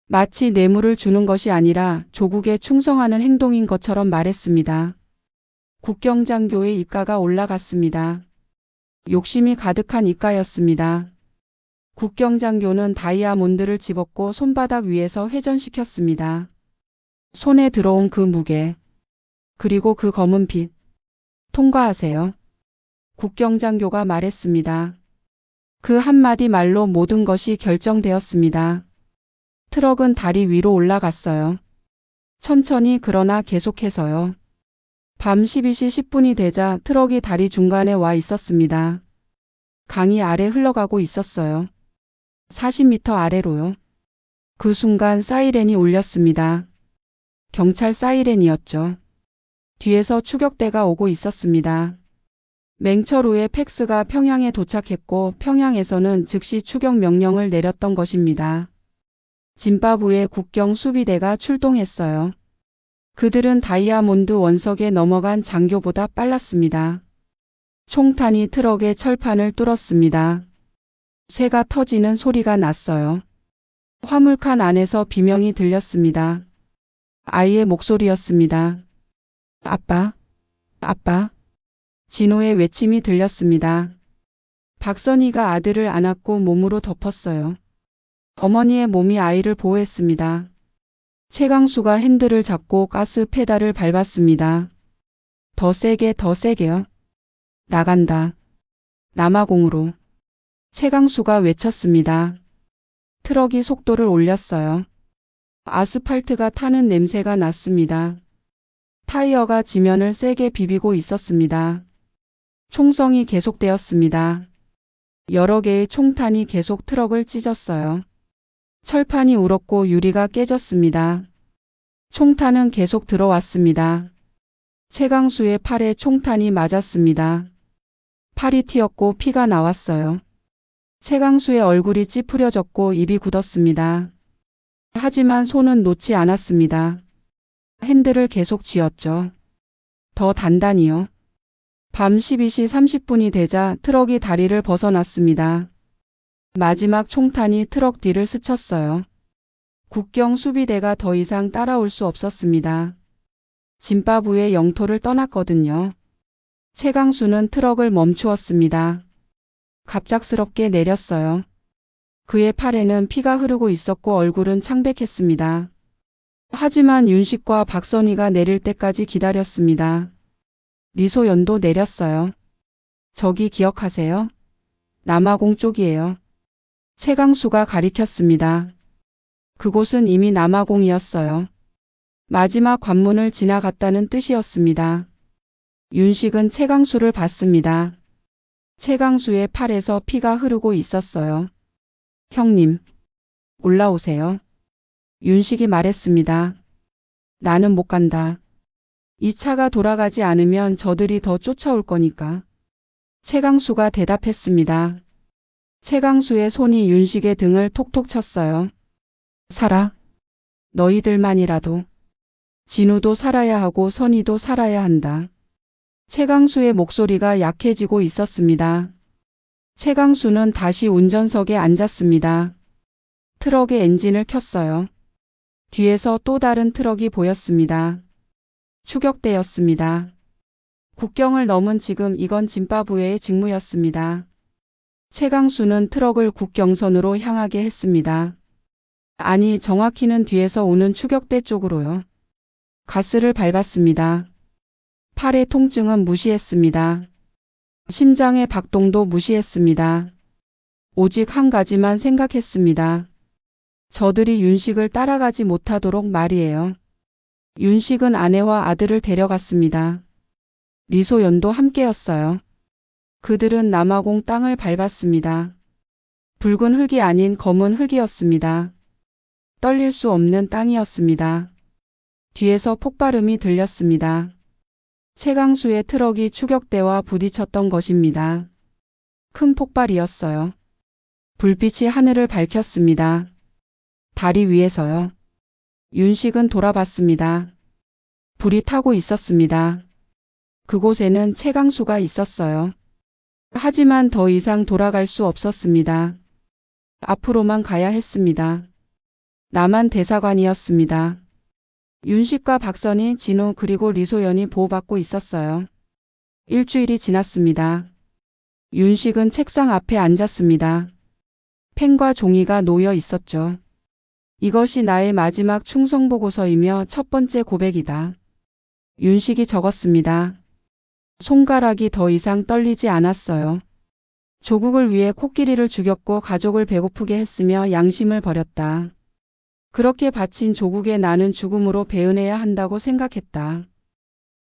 마치 뇌물을 주는 것이 아니라 조국에 충성하는 행동인 것처럼 말했습니다. 국경장교의 입가가 올라갔습니다. 욕심이 가득한 입가였습니다. 국경장교는 다이아몬드를 집었고 손바닥 위에서 회전시켰습니다. 손에 들어온 그 무게, 그리고 그 검은 빛. 통과하세요. 국경장교가 말했습니다. 그 한마디 말로 모든 것이 결정되었습니다. 트럭은 다리 위로 올라갔어요. 천천히 그러나 계속해서요. 밤 12시 10분이 되자 트럭이 다리 중간에 와 있었습니다. 강이 아래 흘러가고 있었어요. 40m 아래로요. 그 순간 사이렌이 울렸습니다. 경찰 사이렌이었죠. 뒤에서 추격대가 오고 있었습니다. 맹철 후에 팩스가 평양에 도착했고 평양에서는 즉시 추격 명령을 내렸던 것입니다. 짐바브웨 국경 수비대가 출동했어요. 그들은 다이아몬드 원석에 넘어간 장교보다 빨랐습니다. 총탄이 트럭의 철판을 뚫었습니다. 쇠가 터지는 소리가 났어요. 화물칸 안에서 비명이 들렸습니다. 아이의 목소리였습니다. 아빠, 아빠. 진호의 외침이 들렸습니다. 박선희가 아들을 안았고 몸으로 덮었어요. 어머니의 몸이 아이를 보호했습니다. 최강수가 핸들을 잡고 가스 페달을 밟았습니다. 더 세게, 더 세게요. 나간다. 남아공으로. 최강수가 외쳤습니다. 트럭이 속도를 올렸어요. 아스팔트가 타는 냄새가 났습니다. 타이어가 지면을 세게 비비고 있었습니다. 총성이 계속되었습니다. 여러 개의 총탄이 계속 트럭을 찢었어요. 철판이 울었고 유리가 깨졌습니다. 총탄은 계속 들어왔습니다. 최강수의 팔에 총탄이 맞았습니다. 팔이 튀었고 피가 나왔어요. 최강수의 얼굴이 찌푸려졌고 입이 굳었습니다. 하지만 손은 놓지 않았습니다. 핸들을 계속 쥐었죠. 더 단단히요. 밤 12시 30분이 되자 트럭이 다리를 벗어났습니다. 마지막 총탄이 트럭 뒤를 스쳤어요. 국경 수비대가 더 이상 따라올 수 없었습니다. 짐바브웨 영토를 떠났거든요. 최강수는 트럭을 멈추었습니다. 갑작스럽게 내렸어요. 그의 팔에는 피가 흐르고 있었고 얼굴은 창백했습니다. 하지만 윤식과 박선희가 내릴 때까지 기다렸습니다. 리소연도 내렸어요. 저기 기억하세요? 남아공 쪽이에요. 최강수가 가리켰습니다. 그곳은 이미 남아공이었어요. 마지막 관문을 지나갔다는 뜻이었습니다. 윤식은 최강수를 봤습니다. 최강수의 팔에서 피가 흐르고 있었어요. 형님, 올라오세요. 윤식이 말했습니다. 나는 못 간다. 이 차가 돌아가지 않으면 저들이 더 쫓아올 거니까. 최강수가 대답했습니다. 최강수의 손이 윤식의 등을 톡톡 쳤어요. 살아. 너희들만이라도. 진우도 살아야 하고 선희도 살아야 한다. 최강수의 목소리가 약해지고 있었습니다. 최강수는 다시 운전석에 앉았습니다. 트럭의 엔진을 켰어요. 뒤에서 또 다른 트럭이 보였습니다. 추격대였습니다. 국경을 넘은 지금 이건 짐바브웨의 직무였습니다. 최강수는 트럭을 국경선으로 향하게 했습니다. 아니, 정확히는 뒤에서 오는 추격대 쪽으로요. 가스를 밟았습니다. 팔의 통증은 무시했습니다. 심장의 박동도 무시했습니다. 오직 한 가지만 생각했습니다. 저들이 윤식을 따라가지 못하도록 말이에요. 윤식은 아내와 아들을 데려갔습니다. 리소연도 함께였어요. 그들은 남아공 땅을 밟았습니다. 붉은 흙이 아닌 검은 흙이었습니다. 떨릴 수 없는 땅이었습니다. 뒤에서 폭발음이 들렸습니다. 최강수의 트럭이 추격대와 부딪혔던 것입니다. 큰 폭발이었어요. 불빛이 하늘을 밝혔습니다. 다리 위에서요. 윤식은 돌아봤습니다. 불이 타고 있었습니다. 그곳에는 최강수가 있었어요. 하지만 더 이상 돌아갈 수 없었습니다. 앞으로만 가야 했습니다. 남한 대사관이었습니다. 윤식과 박선희, 진호 그리고 리소연이 보호받고 있었어요. 일주일이 지났습니다. 윤식은 책상 앞에 앉았습니다. 펜과 종이가 놓여 있었죠. 이것이 나의 마지막 충성보고서이며 첫 번째 고백이다. 윤식이 적었습니다. 손가락이 더 이상 떨리지 않았어요. 조국을 위해 코끼리를 죽였고 가족을 배고프게 했으며 양심을 버렸다. 그렇게 바친 조국에 나는 죽음으로 배은해야 한다고 생각했다.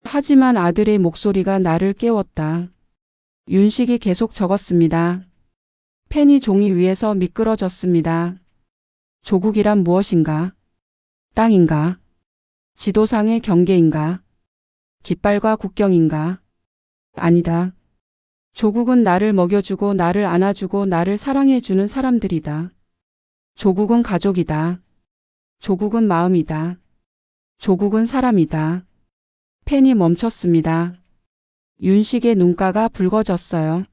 하지만 아들의 목소리가 나를 깨웠다. 윤식이 계속 적었습니다. 펜이 종이 위에서 미끄러졌습니다. 조국이란 무엇인가? 땅인가? 지도상의 경계인가? 깃발과 국경인가? 아니다. 조국은 나를 먹여주고 나를 안아주고 나를 사랑해주는 사람들이다. 조국은 가족이다. 조국은 마음이다. 조국은 사람이다. 펜이 멈췄습니다. 윤식의 눈가가 붉어졌어요.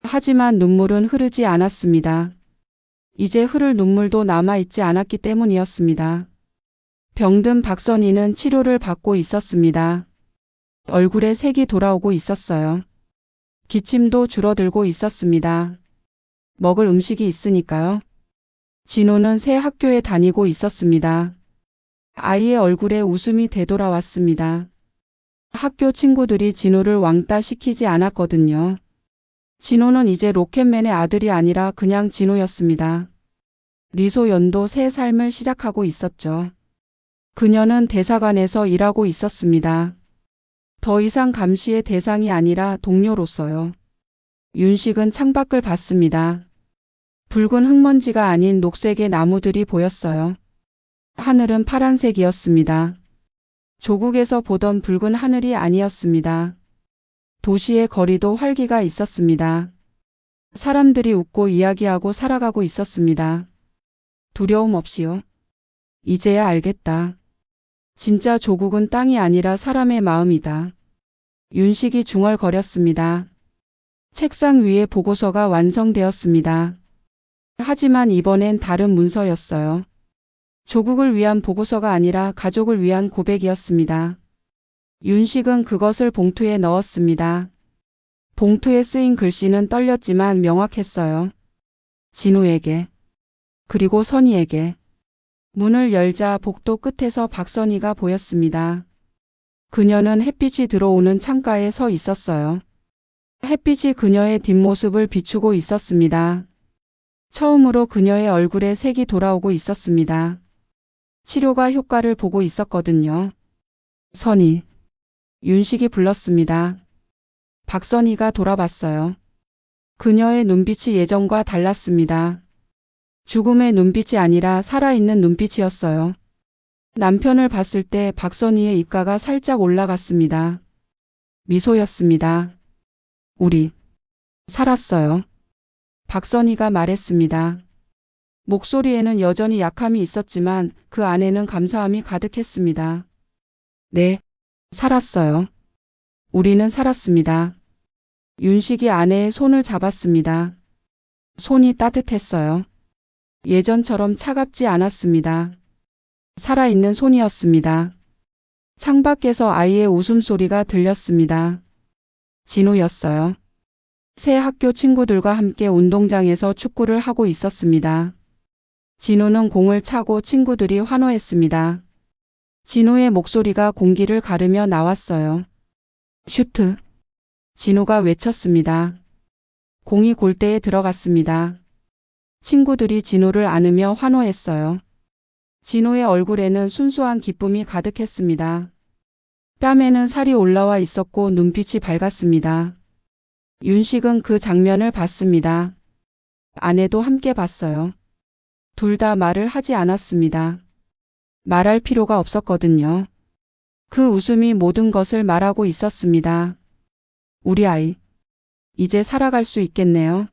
하지만 눈물은 흐르지 않았습니다. 이제 흐를 눈물도 남아있지 않았기 때문이었습니다. 병든 박선희는 치료를 받고 있었습니다. 얼굴에 색이 돌아오고 있었어요. 기침도 줄어들고 있었습니다. 먹을 음식이 있으니까요. 진호는 새 학교에 다니고 있었습니다. 아이의 얼굴에 웃음이 되돌아왔습니다. 학교 친구들이 진호를 왕따 시키지 않았거든요. 진호는 이제 로켓맨의 아들이 아니라 그냥 진호였습니다. 리소연도 새 삶을 시작하고 있었죠. 그녀는 대사관에서 일하고 있었습니다. 더 이상 감시의 대상이 아니라 동료로서요. 윤식은 창밖을 봤습니다. 붉은 흙먼지가 아닌 녹색의 나무들이 보였어요. 하늘은 파란색이었습니다. 조국에서 보던 붉은 하늘이 아니었습니다. 도시의 거리도 활기가 있었습니다. 사람들이 웃고 이야기하고 살아가고 있었습니다. 두려움 없이요. 이제야 알겠다. 진짜 조국은 땅이 아니라 사람의 마음이다. 윤식이 중얼거렸습니다. 책상 위에 보고서가 완성되었습니다. 하지만 이번엔 다른 문서였어요. 조국을 위한 보고서가 아니라 가족을 위한 고백이었습니다. 윤식은 그것을 봉투에 넣었습니다. 봉투에 쓰인 글씨는 떨렸지만 명확했어요. 진우에게, 그리고 선희에게. 문을 열자 복도 끝에서 박선희가 보였습니다. 그녀는 햇빛이 들어오는 창가에 서 있었어요. 햇빛이 그녀의 뒷모습을 비추고 있었습니다. 처음으로 그녀의 얼굴에 색이 돌아오고 있었습니다. 치료가 효과를 보고 있었거든요. 선희. 윤식이 불렀습니다. 박선희가 돌아봤어요. 그녀의 눈빛이 예전과 달랐습니다. 죽음의 눈빛이 아니라 살아있는 눈빛이었어요. 남편을 봤을 때 박선희의 입가가 살짝 올라갔습니다. 미소였습니다. 우리 살았어요. 박선희가 말했습니다. 목소리에는 여전히 약함이 있었지만 그 안에는 감사함이 가득했습니다. 네, 살았어요. 우리는 살았습니다. 윤식이 아내의 손을 잡았습니다. 손이 따뜻했어요. 예전처럼 차갑지 않았습니다. 살아있는 손이었습니다. 창밖에서 아이의 웃음소리가 들렸습니다. 진우였어요. 새 학교 친구들과 함께 운동장에서 축구를 하고 있었습니다. 진우는 공을 차고 친구들이 환호했습니다. 진우의 목소리가 공기를 가르며 나왔어요. 슈트. 진우가 외쳤습니다. 공이 골대에 들어갔습니다. 친구들이 진우를 안으며 환호했어요. 진우의 얼굴에는 순수한 기쁨이 가득했습니다. 뺨에는 살이 올라와 있었고 눈빛이 밝았습니다. 윤식은 그 장면을 봤습니다. 아내도 함께 봤어요. 둘 다 말을 하지 않았습니다. 말할 필요가 없었거든요. 그 웃음이 모든 것을 말하고 있었습니다. 우리 아이, 이제 살아갈 수 있겠네요.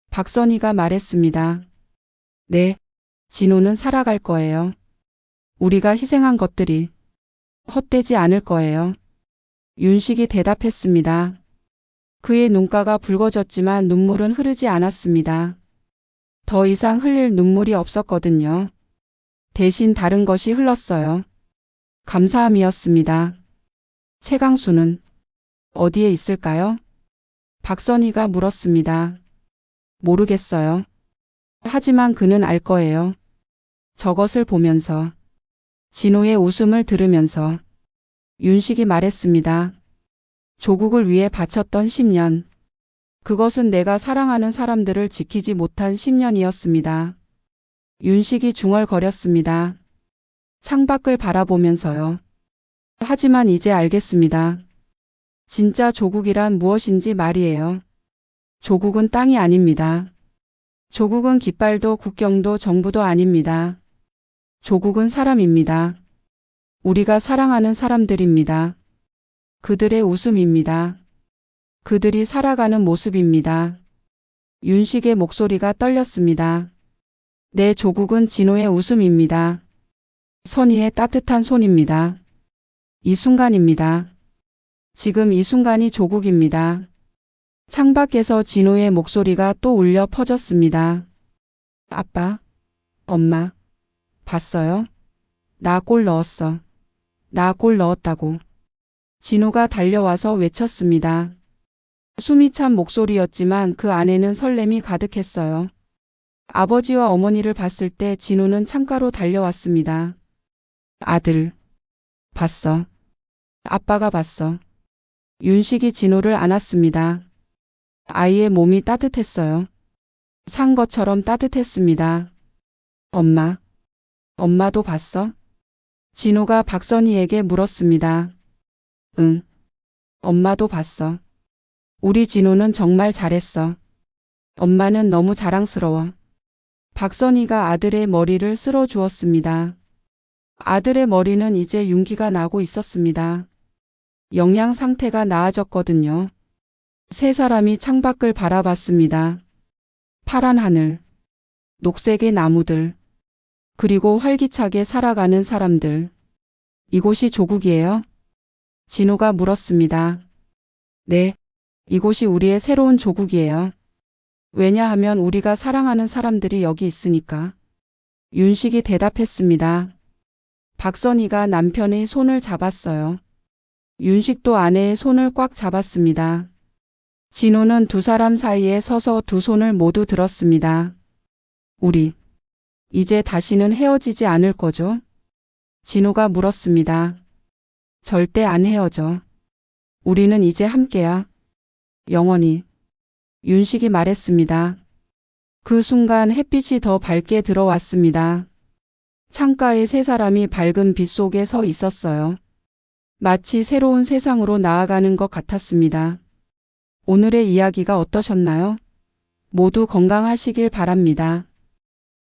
박선희가 말했습니다. 네, 진우는 살아갈 거예요. 우리가 희생한 것들이 헛되지 않을 거예요. 윤식이 대답했습니다. 그의 눈가가 붉어졌지만 눈물은 흐르지 않았습니다. 더 이상 흘릴 눈물이 없었거든요. 대신 다른 것이 흘렀어요. 감사함이었습니다. 최강수는 어디에 있을까요? 박선희가 물었습니다. 모르겠어요. 하지만 그는 알 거예요. 저것을 보면서, 진호의 웃음을 들으면서. 윤식이 말했습니다. 조국을 위해 바쳤던 10년. 그것은 내가 사랑하는 사람들을 지키지 못한 10년이었습니다. 윤식이 중얼거렸습니다. 창밖을 바라보면서요. 하지만 이제 알겠습니다. 진짜 조국이란 무엇인지 말이에요. 조국은 땅이 아닙니다. 조국은 깃발도 국경도 정부도 아닙니다. 조국은 사람입니다. 우리가 사랑하는 사람들입니다. 그들의 웃음입니다. 그들이 살아가는 모습입니다. 윤식의 목소리가 떨렸습니다. 내 조국은 진호의 웃음입니다. 선희의 따뜻한 손입니다. 이 순간입니다. 지금 이 순간이 조국입니다. 창밖에서 진호의 목소리가 또 울려 퍼졌습니다. 아빠, 엄마, 봤어요? 나 골 넣었어. 나 골 넣었다고. 진호가 달려와서 외쳤습니다. 숨이 찬 목소리였지만 그 안에는 설렘이 가득했어요. 아버지와 어머니를 봤을 때 진호는 창가로 달려왔습니다. 아들, 봤어. 아빠가 봤어. 윤식이 진호를 안았습니다. 아이의 몸이 따뜻했어요. 산 것처럼 따뜻했습니다. 엄마, 엄마도 봤어? 진호가 박선희에게 물었습니다. 응, 엄마도 봤어. 우리 진호는 정말 잘했어. 엄마는 너무 자랑스러워. 박선희가 아들의 머리를 쓸어 주었습니다. 아들의 머리는 이제 윤기가 나고 있었습니다. 영양 상태가 나아졌거든요. 세 사람이 창밖을 바라봤습니다. 파란 하늘, 녹색의 나무들, 그리고 활기차게 살아가는 사람들. 이곳이 조국이에요? 진호가 물었습니다. 네, 이곳이 우리의 새로운 조국이에요. 왜냐하면 우리가 사랑하는 사람들이 여기 있으니까. 윤식이 대답했습니다. 박선희가 남편의 손을 잡았어요. 윤식도 아내의 손을 꽉 잡았습니다. 진호는 두 사람 사이에 서서 두 손을 모두 들었습니다. 우리, 이제 다시는 헤어지지 않을 거죠? 진호가 물었습니다. 절대 안 헤어져. 우리는 이제 함께야. 영원히. 윤식이 말했습니다. 그 순간 햇빛이 더 밝게 들어왔습니다. 창가에 세 사람이 밝은 빛 속에 서 있었어요. 마치 새로운 세상으로 나아가는 것 같았습니다. 오늘의 이야기가 어떠셨나요? 모두 건강하시길 바랍니다.